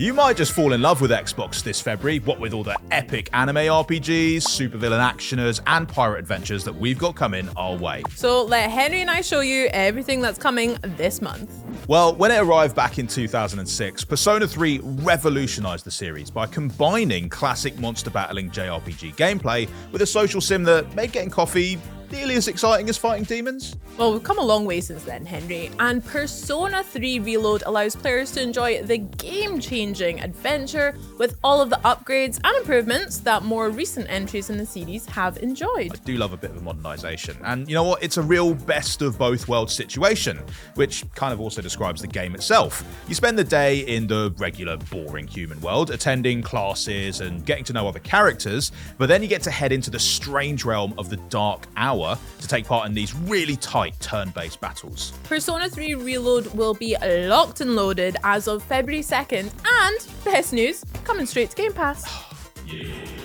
You might just fall in love with Xbox this February, what with all the epic anime RPGs, supervillain actioners, and pirate adventures that we've got coming our way. So let Henry and I show you everything that's coming this month. Well, when it arrived back in 2006, Persona 3 revolutionized the series by combining classic monster battling JRPG gameplay with a social sim that made getting coffee nearly as exciting as fighting demons. Well, we've come a long way since then, Henry, and Persona 3 Reload allows players to enjoy the game-changing adventure with all of the upgrades and improvements that more recent entries in the series have enjoyed. I do love a bit of a modernization, and you know what? It's a real best of both worlds situation, which kind of also describes the game itself. You spend the day in the regular, boring human world, attending classes and getting to know other characters, but then you get to head into the strange realm of the Dark Hour to take part in these really tight turn-based battles. Persona 3 Reload will be locked and loaded as of February 2nd, and best news, coming straight to Game Pass.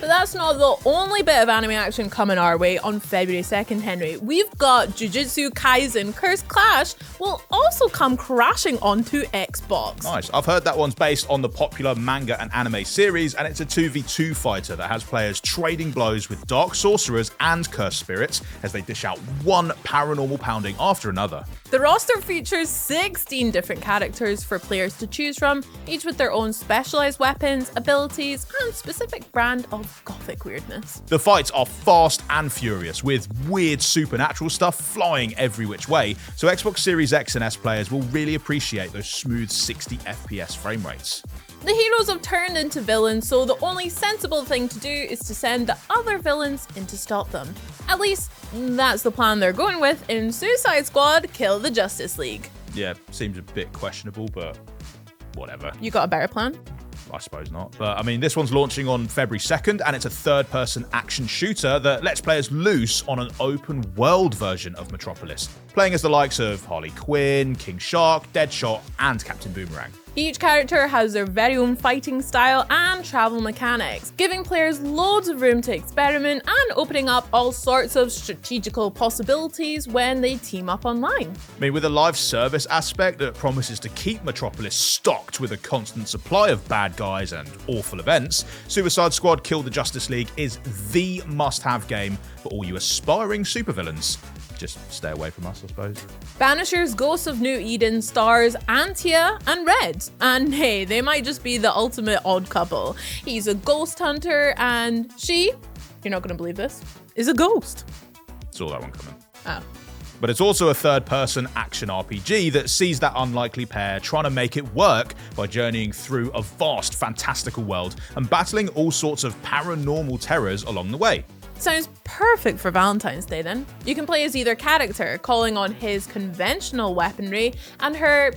But that's not the only bit of anime action coming our way on February 2nd, Henry. We've got Jujutsu Kaisen Cursed Clash will also come crashing onto Xbox. Nice. I've heard that one's based on the popular manga and anime series, and it's a 2v2 fighter that has players trading blows with dark sorcerers and cursed spirits as they dish out one paranormal pounding after another. The roster features 16 different characters for players to choose from, each with their own specialized weapons, abilities, and specific brand of gothic weirdness. The fights are fast and furious, with weird supernatural stuff flying every which way, so Xbox Series X and S players will really appreciate those smooth 60 FPS frame rates. The heroes have turned into villains, so the only sensible thing to do is to send the other villains in to stop them. At least, that's the plan they're going with in Suicide Squad Kill the Justice League. Yeah, seems a bit questionable, but whatever. You got a better plan? I suppose not. But I mean, this one's launching on February 2nd, and it's a third-person action shooter that lets players loose on an open-world version of Metropolis, playing as the likes of Harley Quinn, King Shark, Deadshot, and Captain Boomerang. Each character has their very own fighting style and travel mechanics, giving players loads of room to experiment and opening up all sorts of strategical possibilities when they team up online. I mean, with a live service aspect that promises to keep Metropolis stocked with a constant supply of bad guys and awful events, Suicide Squad Kill the Justice League is the must-have game for all you aspiring supervillains. Just stay away from us, I suppose. Banishers, Ghosts of New Eden stars Antia and Red. And hey, they might just be the ultimate odd couple. He's a ghost hunter and she, you're not going to believe this, is a ghost. Saw that one coming. Oh. But it's also a third-person action RPG that sees that unlikely pair trying to make it work by journeying through a vast, fantastical world and battling all sorts of paranormal terrors along the way. Sounds perfect for Valentine's Day then. You can play as either character, calling on his conventional weaponry and her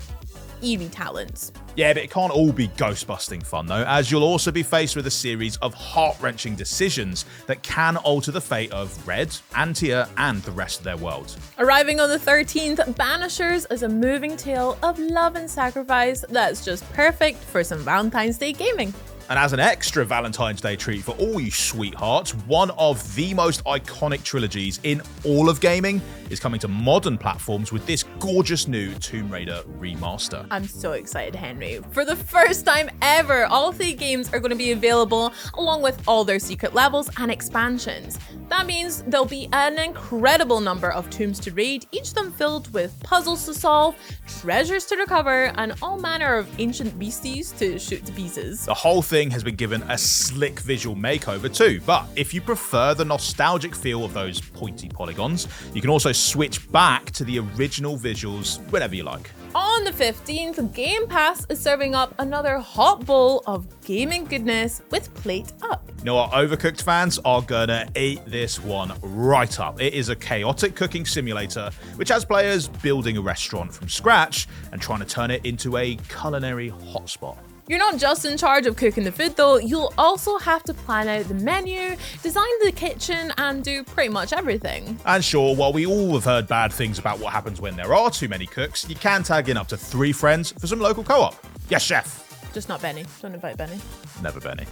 eerie talents. Yeah, but it can't all be ghost-busting fun though, as you'll also be faced with a series of heart-wrenching decisions that can alter the fate of Red, Antia, and the rest of their world. Arriving on the 13th, Banishers is a moving tale of love and sacrifice that's just perfect for some Valentine's Day gaming. And as an extra Valentine's Day treat for all you sweethearts, one of the most iconic trilogies in all of gaming is coming to modern platforms with this gorgeous new Tomb Raider remaster. I'm so excited, Henry. For the first time ever, all 3 games are going to be available along with all their secret levels and expansions. That means there'll be an incredible number of tombs to raid, each of them filled with puzzles to solve, treasures to recover, and all manner of ancient beasties to shoot to pieces. The whole thing has been given a slick visual makeover too, but if you prefer the nostalgic feel of those pointy polygons, you can also switch back to the original visuals whenever you like. On the 15th, Game Pass is serving up another hot bowl of gaming goodness with Plate Up. You know what, Overcooked fans are gonna eat this one right up. It is a chaotic cooking simulator which has players building a restaurant from scratch and trying to turn it into a culinary hotspot. You're not just in charge of cooking the food though, you'll also have to plan out the menu, design the kitchen, and do pretty much everything. And sure, while we all have heard bad things about what happens when there are too many cooks, you can tag in up to 3 friends for some local co-op. Yes, chef. Just not Benny. Don't invite Benny. Never Benny.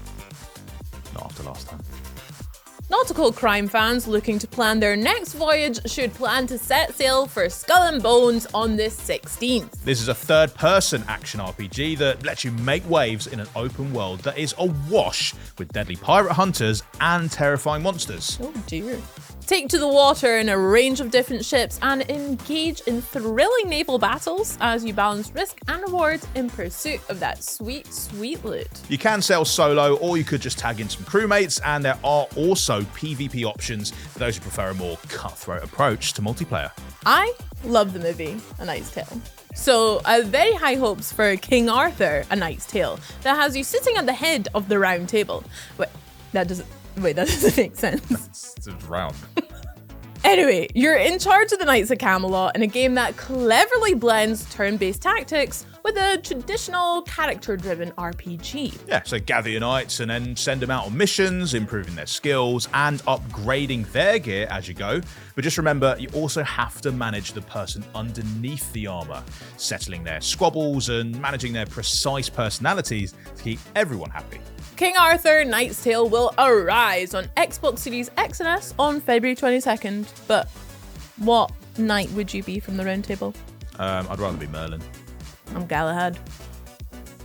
Not after last time. Nautical crime fans looking to plan their next voyage should plan to set sail for Skull and Bones on the 16th. This is a third-person action RPG that lets you make waves in an open world that is awash with deadly pirate hunters and terrifying monsters. Oh dear. Take to the water in a range of different ships and engage in thrilling naval battles as you balance risk and rewards in pursuit of that sweet, sweet loot. You can sail solo, or you could just tag in some crewmates, and there are also PvP options for those who prefer a more cutthroat approach to multiplayer. I love the movie A Knight's Tale. So, very high hopes for King Arthur, A Knight's Tale, that has you sitting at the head of the round table. That doesn't make sense. It's round. Anyway, you're in charge of the Knights of Camelot in a game that cleverly blends turn-based tactics with a traditional character-driven RPG. Yeah, so gather your knights and then send them out on missions, improving their skills and upgrading their gear as you go. But just remember, you also have to manage the person underneath the armor, settling their squabbles and managing their precise personalities to keep everyone happy. King Arthur Knight's Tale will arise on Xbox Series X and S on February 22nd. But what knight would you be from the Round Table? I'd rather be Merlin. I'm Galahad.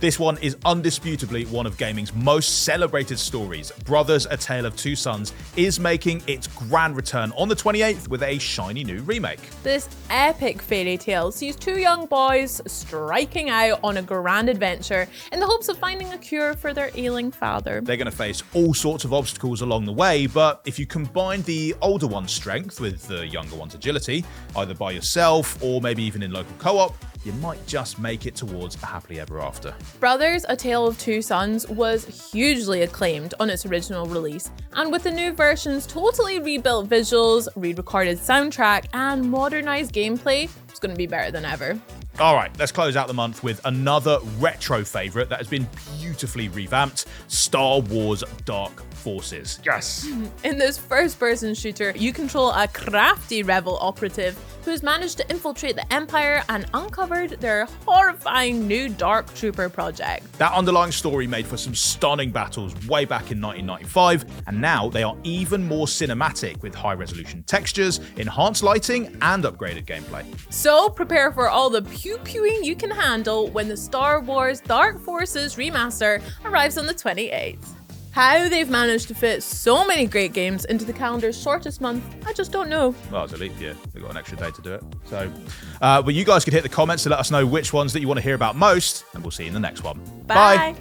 This one is undisputably one of gaming's most celebrated stories. Brothers: A Tale of Two Sons is making its grand return on the 28th with a shiny new remake. This epic fairy tale sees two young boys striking out on a grand adventure in the hopes of finding a cure for their ailing father. They're going to face all sorts of obstacles along the way, but if you combine the older one's strength with the younger one's agility, either by yourself or maybe even in local co-op, you might just make it towards a happily ever after. Brothers: A Tale of Two Sons was hugely acclaimed on its original release, and with the new version's totally rebuilt visuals, re-recorded soundtrack, and modernized gameplay, it's going to be better than ever. All right, let's close out the month with another retro favorite that has been beautifully revamped: Star Wars Dark Forces. Yes! In this first-person shooter, you control a crafty rebel operative who's managed to infiltrate the Empire and uncovered their horrifying new Dark Trooper project. That underlying story made for some stunning battles way back in 1995, and now they are even more cinematic with high-resolution textures, enhanced lighting, and upgraded gameplay. So prepare for all the pew-pewing you can handle when the Star Wars Dark Forces remaster arrives on the 28th. How they've managed to fit so many great games into the calendar's shortest month, I just don't know. Well, it's a leap year. They've got an extra day to do it. So, well, you guys could hit the comments to let us know which ones that you want to hear about most, and we'll see you in the next one. Bye.